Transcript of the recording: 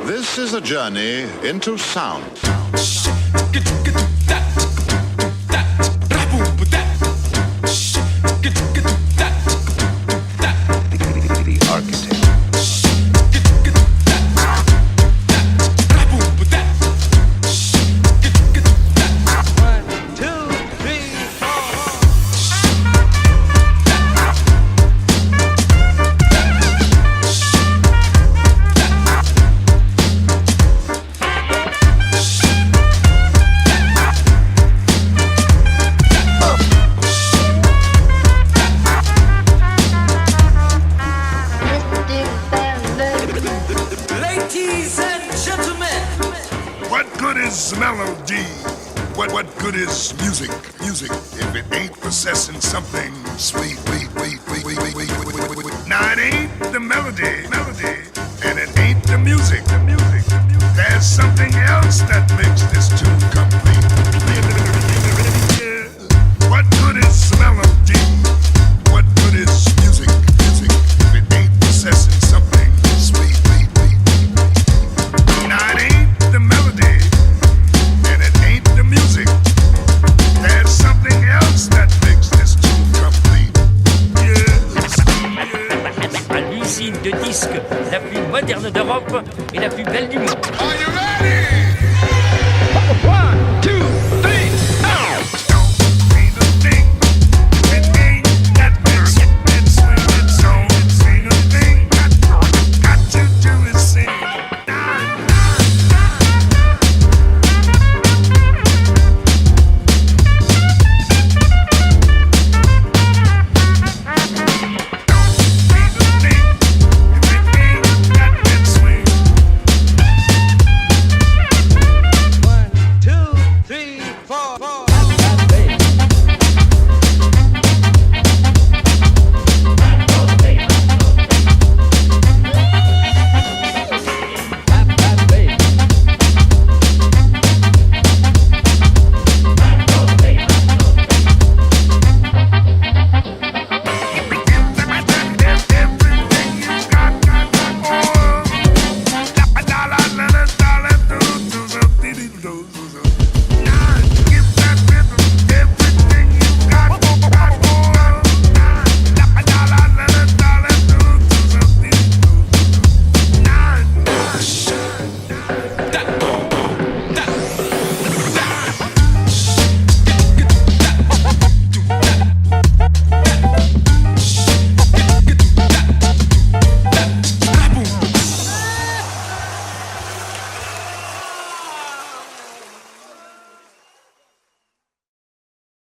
This is a journey into sound. The architect. Melody. What good is music? Music if it ain't possessing something sweet. Now it ain't the melody, and it ain't the music. There's something else that makes this tune complete. What good is melody? What good is music? If it ain't possessing something sweet. Now it ain't the melody. Music. There's something else that makes this tune complete. Yes. À l'usine de disques la plus moderne d'Europe,